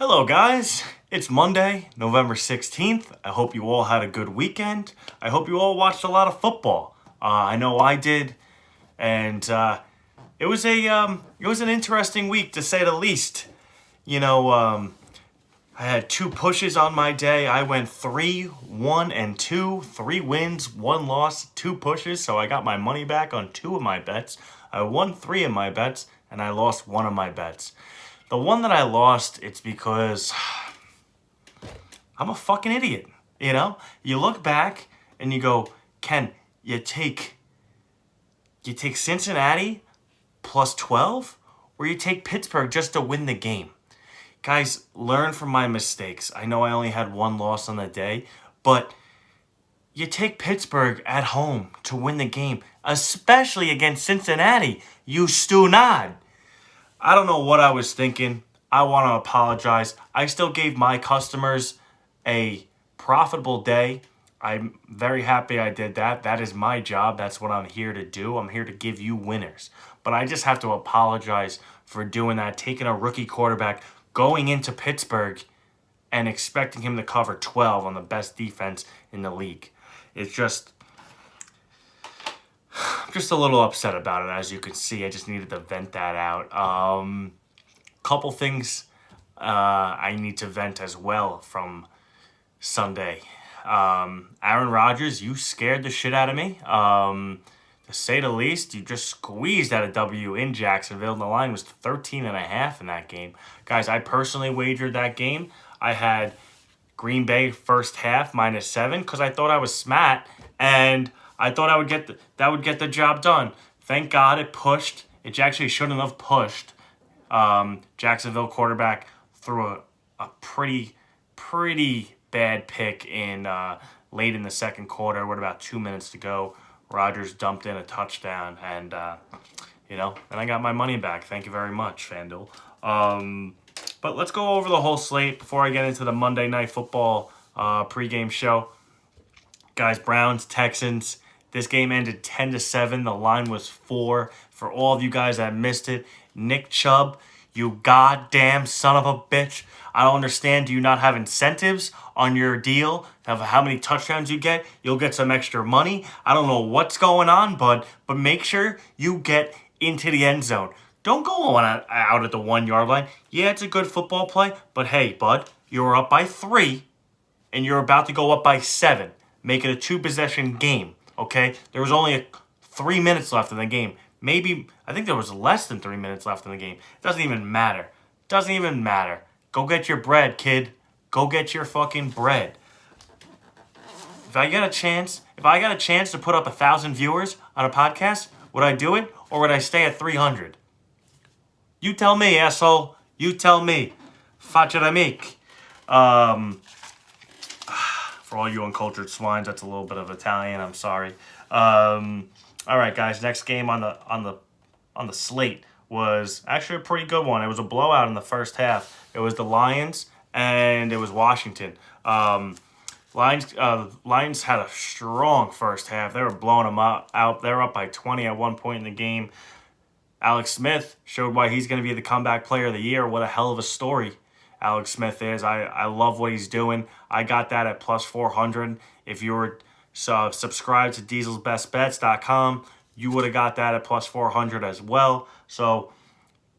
Hello, guys. It's Monday, November 16th. I hope you all had a good weekend. I hope you all watched a lot of football. I know I did, and it was an interesting week to say the least. I had two pushes on my day. I went 3-1-2, 3 wins, 1 loss, 2 pushes. So I got my money back on 2 of my bets. I won 3 of my bets, and I lost 1 of my bets. The one that I lost, it's because I'm a fucking idiot. You look back and you go, Ken, you take Cincinnati plus 12, or you take Pittsburgh just to win the game. Guys, learn from my mistakes. I know I only had 1 loss on the day, but you take Pittsburgh at home to win the game, especially against Cincinnati. You stunad. I don't know what I was thinking. I want to apologize. I still gave my customers a profitable day. I'm very happy I did that. That is my job. That's what I'm here to do. I'm here to give you winners. But I just have to apologize for doing that, taking a rookie quarterback, going into Pittsburgh, and expecting him to cover 12 on the best defense in the league. It's just... I'm just a little upset about it, as you can see. I just needed to vent that out. Couple things I need to vent as well from Sunday. Aaron Rodgers, you scared the shit out of me. To say the least, you just squeezed out a W in Jacksonville. The line was 13.5 in that game. Guys, I personally wagered that game. I had Green Bay first half -7 because I thought I was smart and I thought that would get the job done. Thank God it pushed. It actually shouldn't have pushed. Jacksonville quarterback threw a pretty bad pick in late in the second quarter with about 2 minutes to go. Rodgers dumped in a touchdown, and and I got my money back. Thank you very much, FanDuel. But let's go over the whole slate before I get into the Monday Night Football pregame show. Guys, Browns, Texans. This game ended 10-7. The line was 4. For all of you guys that missed it, Nick Chubb, you goddamn son of a bitch. I don't understand. Do you not have incentives on your deal of how many touchdowns you get? You'll get some extra money. I don't know what's going on, but make sure you get into the end zone. Don't go out at the 1 yard line. Yeah, it's a good football play, but hey, bud, you were up by 3, and you're about to go up by 7. Make it a 2-possession game. Okay, there was only 3 minutes left in the game. Maybe, I think there was less than 3 minutes left in the game. It doesn't even matter. Go get your bread, kid. Go get your fucking bread. If I got a chance to put up 1,000 viewers on a podcast, would I do it or would I stay at 300? You tell me, asshole. You tell me. Faccia da mic. For all you uncultured swines, that's a little bit of Italian. I'm sorry. All right, guys. Next game on the slate was actually a pretty good one. It was a blowout in the first half. It was the Lions and it was Washington. Lions had a strong first half. They were blowing them out. They were up by 20 at one point in the game. Alex Smith showed why he's going to be the comeback player of the year. What a hell of a story Alex Smith is. I love what he's doing. I got that at plus 400. If you were subscribed to dieselsbestbets.com, you would have got that at plus 400 as well. So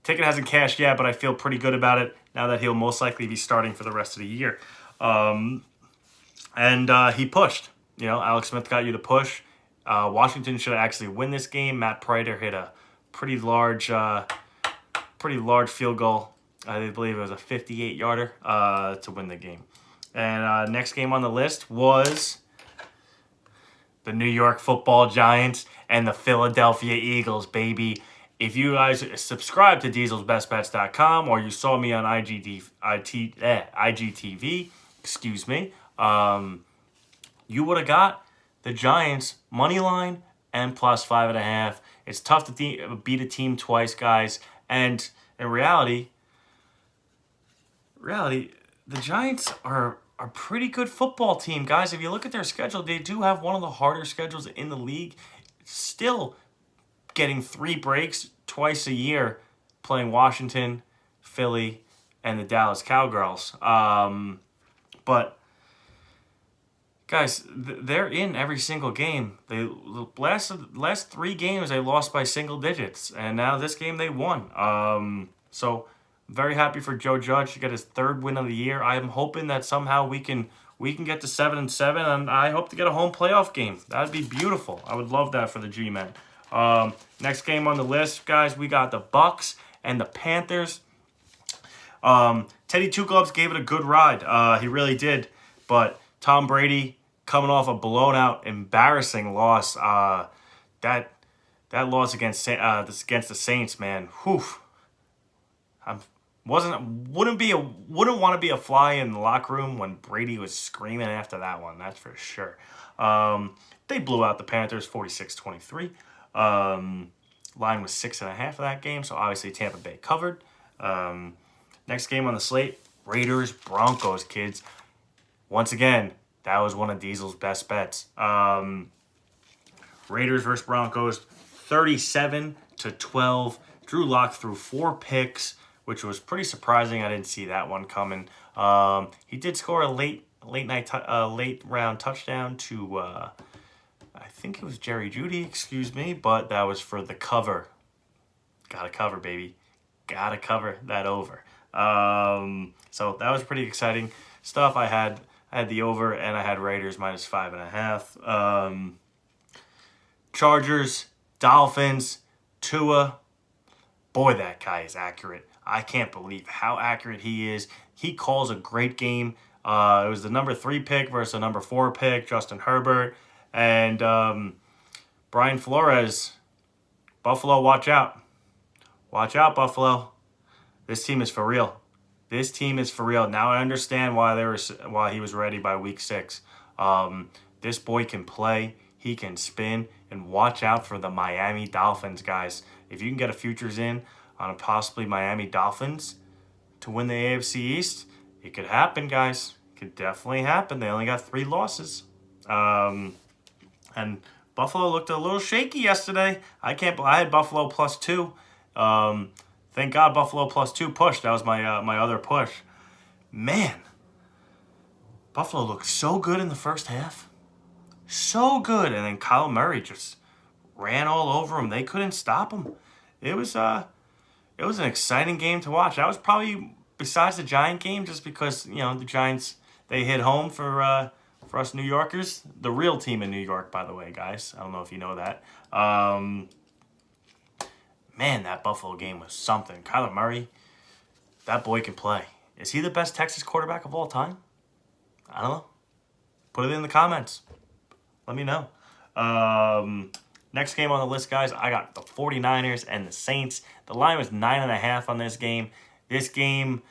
ticket hasn't cashed yet, but I feel pretty good about it now that he'll most likely be starting for the rest of the year. And he pushed. Alex Smith got you to push. Washington should actually win this game. Matt Prater hit a pretty large field goal. I believe it was a 58-yarder to win the game. And next game on the list was the New York Football Giants and the Philadelphia Eagles, baby. If you guys subscribe to dieselsbestbets.com or you saw me on IGTV, you would have got the Giants money line and plus 5.5. It's tough to beat a team twice, guys. And in reality, the Giants are a pretty good football team, guys. If you look at their schedule, they do have one of the harder schedules in the league. Still getting 3 breaks twice a year, playing Washington, Philly, and the Dallas Cowgirls. But guys, they're in every single game. The last 3 games they lost by single digits, and now this game they won. So very happy for Joe Judge to get his 3rd win of the year. I am hoping that somehow we can get to 7-7, and I hope to get a home playoff game. That'd be beautiful. I would love that for the G-men. Next game on the list, guys, we got the Bucks and the Panthers. Teddy Two Gloves gave it a good ride. He really did. But Tom Brady coming off a blown out, embarrassing loss. That loss against the Saints, man. Whew. Wouldn't want to be a fly in the locker room when Brady was screaming after that one. That's for sure. They blew out the Panthers 46-23. Line was 6.5 of that game, so obviously Tampa Bay covered. Next game on the slate, Raiders Broncos, kids. Once again, that was one of Diesel's best bets. Raiders versus Broncos, 37-12. Drew Lock threw 4 picks, which was pretty surprising. I didn't see that one coming. He did score a late round touchdown to I think it was Jerry Jeudy, excuse me, but that was for the cover. Gotta cover, baby. Gotta cover that over. So that was pretty exciting stuff. I had the over, and I had Raiders minus 5.5. Chargers, Dolphins, Tua. Boy, that guy is accurate. I can't believe how accurate he is. He calls a great game. It was the number 3 pick versus the number 4 pick, Justin Herbert. And Brian Flores. Buffalo, watch out. Watch out, Buffalo. This team is for real. This team is for real. Now I understand why he was ready by week 6. This boy can play. He can spin. And watch out for the Miami Dolphins, guys. If you can get a futures in on a possibly Miami Dolphins to win the AFC East, it could happen, guys. It could definitely happen. They only got 3 losses. And Buffalo looked a little shaky yesterday. I had Buffalo +2. Thank God Buffalo +2 pushed. That was my other push. Man, Buffalo looked so good in the first half. So good. And then Kyle Murray just ran all over him. They couldn't stop him. It was an exciting game to watch. That was probably, besides the Giant game, just because, the Giants, they hit home for us New Yorkers. The real team in New York, by the way, guys. I don't know if you know that. Man, that Buffalo game was something. Kyler Murray, that boy can play. Is he the best Texas quarterback of all time? I don't know. Put it in the comments. Let me know. Next game on the list, guys, I got the 49ers and the Saints. The line was 9.5 on this game. This game,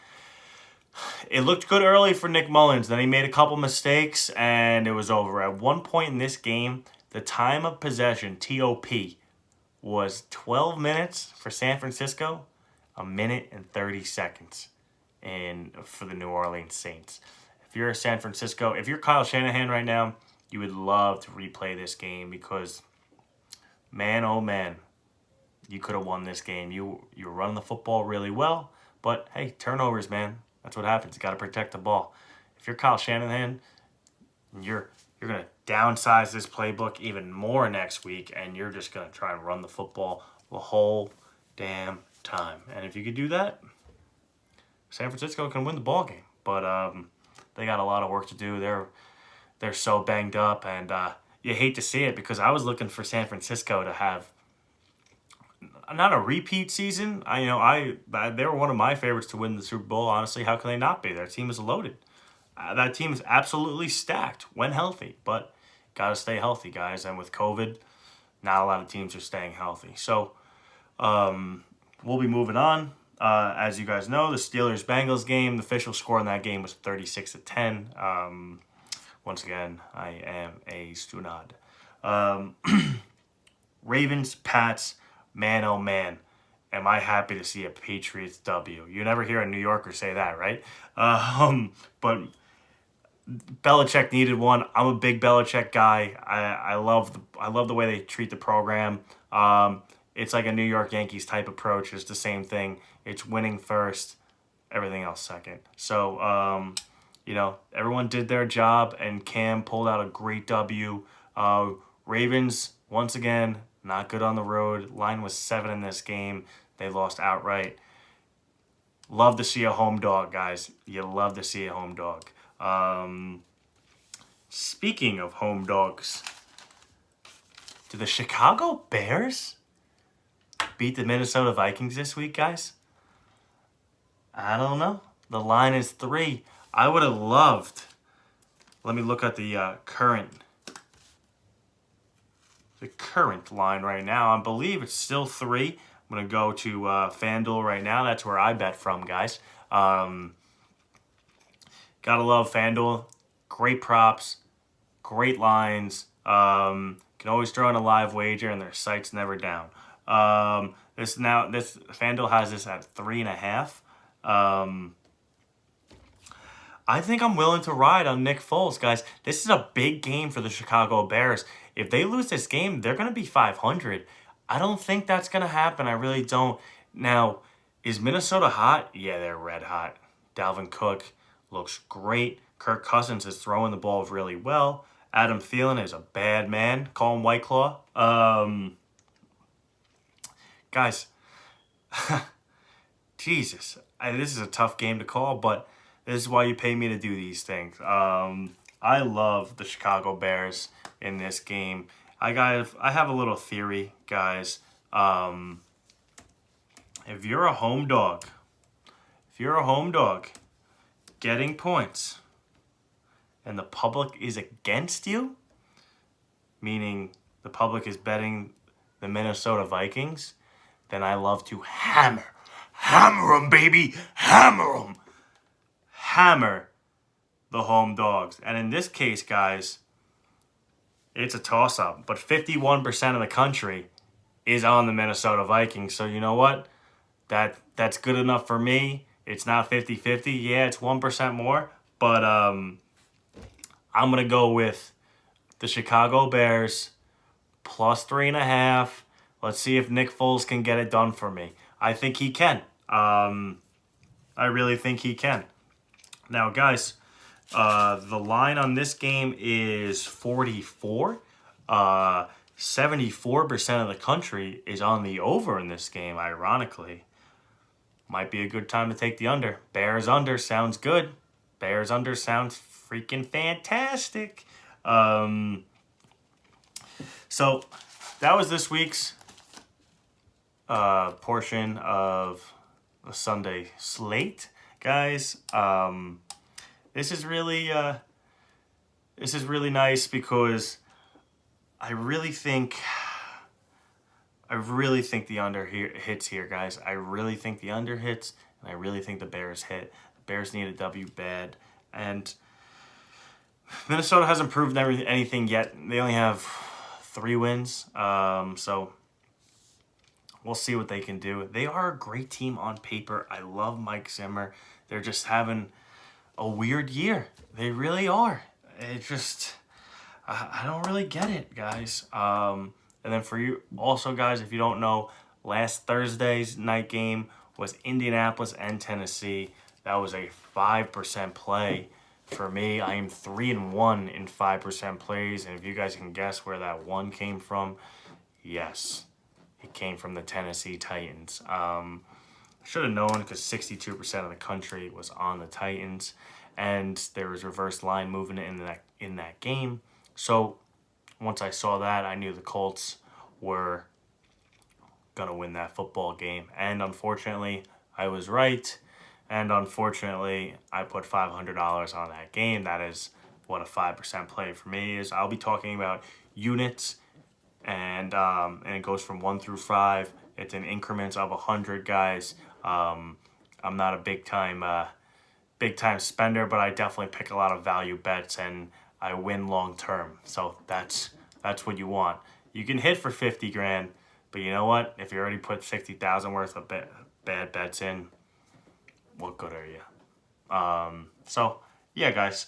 it looked good early for Nick Mullins. Then he made a couple mistakes, and it was over. At one point in this game, the time of possession, TOP, was 12 minutes for San Francisco, 1 minute and 30 seconds for the New Orleans Saints. If you're if you're Kyle Shanahan right now, you would love to replay this game because, man, oh man, you could have won this game. You were running the football really well, but hey, turnovers, man. That's what happens. You got to protect the ball. If you're Kyle Shanahan, you're going to downsize this playbook even more next week, and you're just going to try and run the football the whole damn time. And if you could do that, San Francisco can win the ball game. But they got a lot of work to do. They're so banged up, and you hate to see it because I was looking for San Francisco to have not a repeat season. They were one of my favorites to win the Super Bowl. Honestly, how can they not be? Their team is loaded. That team is absolutely stacked when healthy, but got to stay healthy, guys. And with COVID, not a lot of teams are staying healthy. So we'll be moving on. As you guys know, the Steelers-Bengals game, the official score in that game was 36-10. Once again, I am a stunad. Ravens, Pats, man, oh man, am I happy to see a Patriots W. You never hear a New Yorker say that, right? But Belichick needed one. I'm a big Belichick guy. I love the way they treat the program. It's like a New York Yankees type approach. It's the same thing. It's winning first. Everything everything else second. So, everyone did their job, and Cam pulled out a great W. Ravens, once again, not good on the road. Line was 7 in this game. They lost outright. Love to see a home dog, guys. You love to see a home dog. Speaking of home dogs, do the Chicago Bears beat the Minnesota Vikings this week, guys? I don't know. The line is 3. I would have loved. Let me look at the current line right now. I believe it's still 3. I'm going to go to FanDuel right now. That's where I bet from, guys. Gotta love FanDuel. Great props. Great lines. Can always throw in a live wager, and their site's never down. This FanDuel has this at 3.5. I think I'm willing to ride on Nick Foles, guys. This is a big game for the Chicago Bears. If they lose this game, they're going to be 500. I don't think that's going to happen. I really don't. Now, is Minnesota hot? Yeah, they're red hot. Dalvin Cook looks great. Kirk Cousins is throwing the ball really well. Adam Thielen is a bad man. Call him White Claw. Guys, Jesus. This is a tough game to call, but this is why you pay me to do these things. I love the Chicago Bears in this game. I have a little theory, guys. If you're a home dog, getting points, and the public is against you, meaning the public is betting the Minnesota Vikings, then I love to hammer them, baby, hammer them. Hammer the home dogs. And in this case, guys, it's a toss-up. But 51% of the country is on the Minnesota Vikings. So you know what? That's good enough for me. It's not 50-50. Yeah, it's 1% more. But I'm going to go with the Chicago Bears plus 3.5. Let's see if Nick Foles can get it done for me. I think he can. I really think he can. Now, guys, the line on this game is 44. 74% of the country is on the over in this game, ironically. Might be a good time to take the under. Bears under sounds good. Bears under sounds freaking fantastic. So that was this week's portion of the Sunday slate, guys. This is really nice because I really think the under here hits here, guys. I really think the under hits, and I really think the Bears hit. The Bears need a W bad, and Minnesota hasn't proven anything yet. They only have 3 wins, so we'll see what they can do. They are a great team on paper. I love Mike Zimmer. They're just having a weird year. They really are. It just, I don't really get it, guys. And then for you also, guys, if you don't know, last Thursday's night game was Indianapolis and Tennessee. That was a 5% play for me. I am 3-1 in 5% plays. And if you guys can guess where that one came from, yes, it came from the Tennessee Titans. Should have known because 62% of the country was on the Titans, and there was reverse line movement in that game. So once I saw that, I knew the Colts were gonna win that football game, and unfortunately, I was right. And unfortunately, I put $500 on that game. That is what a 5% play for me is. I'll be talking about units, and it goes from 1 through 5. It's in increments of 100, guys. I'm not a big time spender, but I definitely pick a lot of value bets, and I win long term. So that's what you want. You can hit for 50 grand, but you know what? If you already put 60,000 worth of bad bets in, what good are you? So yeah, guys.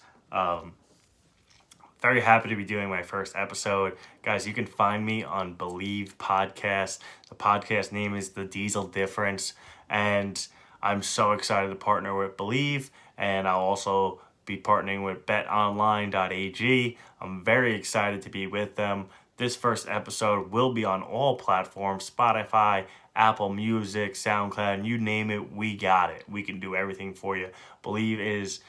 Very happy to be doing my first episode. Guys, you can find me on Believe Podcast. The podcast name is The Diesel Difference. And I'm so excited to partner with Believe, and I'll also be partnering with betonline.ag. I'm very excited to be with them. This first episode will be on all platforms: Spotify, Apple Music, SoundCloud, you name it, we got it. We can do everything for you. Believe is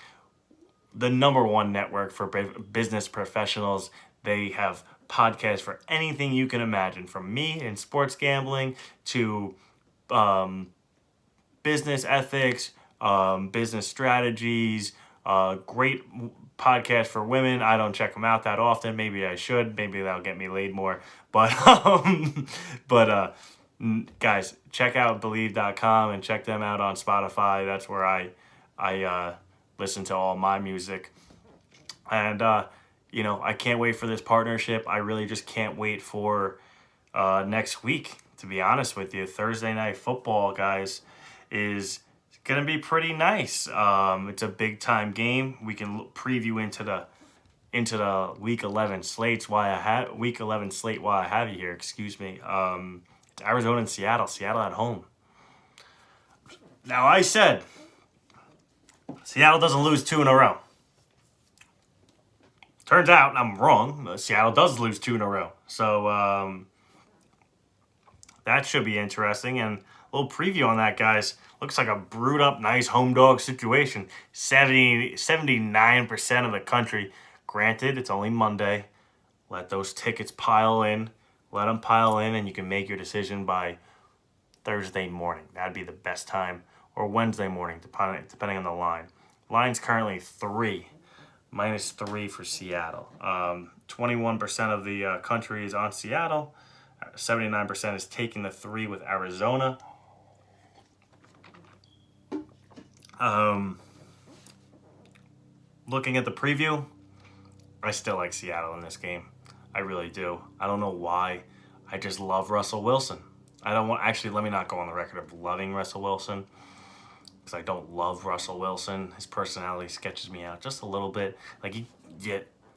the number one network for business professionals. They have podcasts for anything you can imagine, from me and sports gambling to business ethics, business strategies, great podcast for women. I don't check them out that often. Maybe I should. Maybe that'll get me laid more. But guys, check out Believe.com and check them out on Spotify. That's where I listen to all my music. And I can't wait for this partnership. I really just can't wait for next week, to be honest with you. Thursday Night Football, guys, is going to be pretty nice. It's a big time game. We can preview into the week 11 slates while I have you here. Excuse me. It's Arizona and Seattle. Seattle at home. Now, I said Seattle doesn't lose 2 in a row. Turns out I'm wrong. Seattle does lose 2 in a row. So that should be interesting. And a little preview on that, guys. Looks like a brewed up, nice home dog situation. 79% of the country. Granted, it's only Monday. Let those tickets pile in. Let them pile in, and you can make your decision by Thursday morning. That'd be the best time. Or Wednesday morning, depending on the line. Line's currently 3. -3 for Seattle. 21% of the country is on Seattle. 79% is taking the 3 with Arizona. Looking at the preview, I still like Seattle in this game. I really do. I don't know why. I just love Russell Wilson. Let me not go on the record of loving Russell Wilson, because I don't love Russell Wilson. His personality sketches me out just a little bit.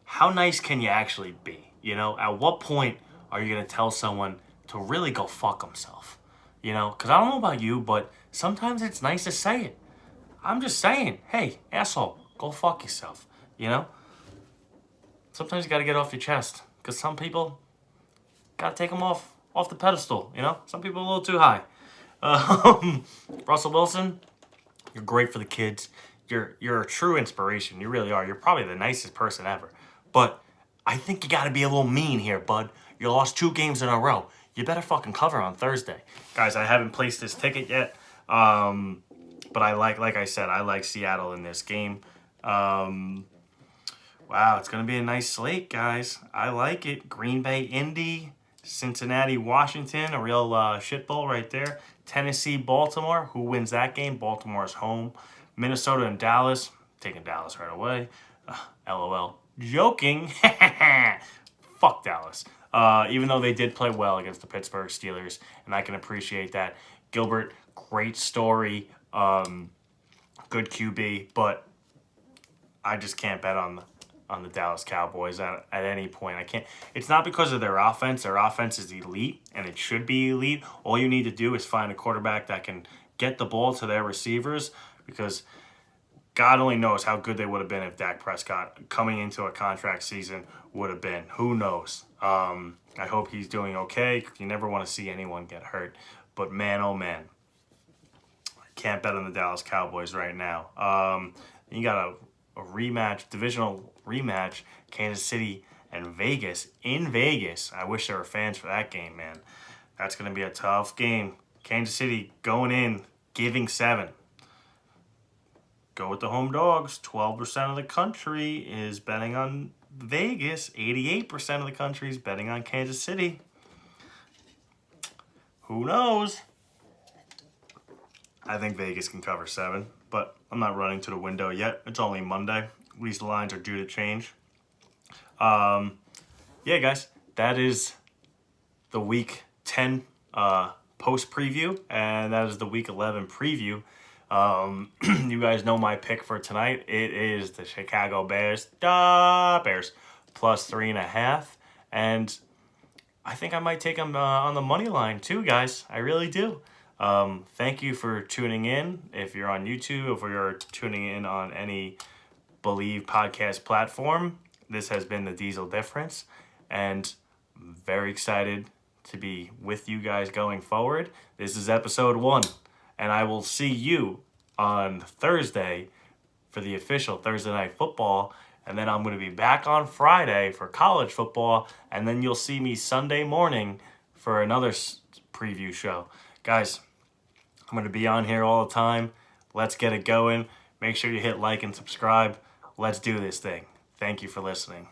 How nice can you actually be? At what point are you going to tell someone to really go fuck himself? Because I don't know about you, but sometimes it's nice to say it. I'm just saying, hey, asshole, go fuck yourself, Sometimes you got to get off your chest, because some people got to take them off the pedestal, Some people are a little too high. Russell Wilson, you're great for the kids. You're a true inspiration. You really are. You're probably the nicest person ever. But I think you got to be a little mean here, bud. You lost 2 games in a row. You better fucking cover on Thursday. Guys, I haven't placed this ticket yet. But like I said, I like Seattle in this game. Wow, it's going to be a nice slate, guys. I like it. Green Bay, Indy, Cincinnati, Washington, a real shit bowl right there. Tennessee, Baltimore. Who wins that game? Baltimore's home. Minnesota and Dallas. Taking Dallas right away. LOL. Joking. Fuck Dallas. Even though they did play well against the Pittsburgh Steelers, and I can appreciate that. Gilbert, great story. Good QB, but I just can't bet on the Dallas Cowboys at any point. I can't. It's not because of their offense. Their offense is elite, and it should be elite. All you need to do is find a quarterback that can get the ball to their receivers, because God only knows how good they would have been if Dak Prescott, coming into a contract season, would have been. Who knows? I hope he's doing okay. You never want to see anyone get hurt. But man, oh man, I can't bet on the Dallas Cowboys right now. You got a rematch, divisional rematch, Kansas City and Vegas, in Vegas. I wish there were fans for that game, man. That's going to be a tough game. Kansas City going in, giving 7. Go with the home dogs. 12% of the country is betting on Vegas. 88% of the country is betting on Kansas City. Who knows? I think Vegas can cover 7, but I'm not running to the window yet. It's only Monday. At least the lines are due to change. Yeah, guys, that is the Week 10 post preview, and that is the Week 11 preview. You guys know my pick for tonight. It is the Chicago Bears. Bears plus 3.5, and I think I might take them on the money line too, guys. I really do. Thank you for tuning in. If you're on YouTube, if you're tuning in on any Believe podcast platform, this has been the Diesel Difference, and I'm very excited to be with you guys going forward. This is episode 1, and I will see you on Thursday for the official Thursday Night Football, and then I'm going to be back on Friday for college football, and then you'll see me Sunday morning for another preview show. Guys, I'm going to be on here all the time. Let's get it going. Make sure you hit like and subscribe. Let's do this thing. Thank you for listening.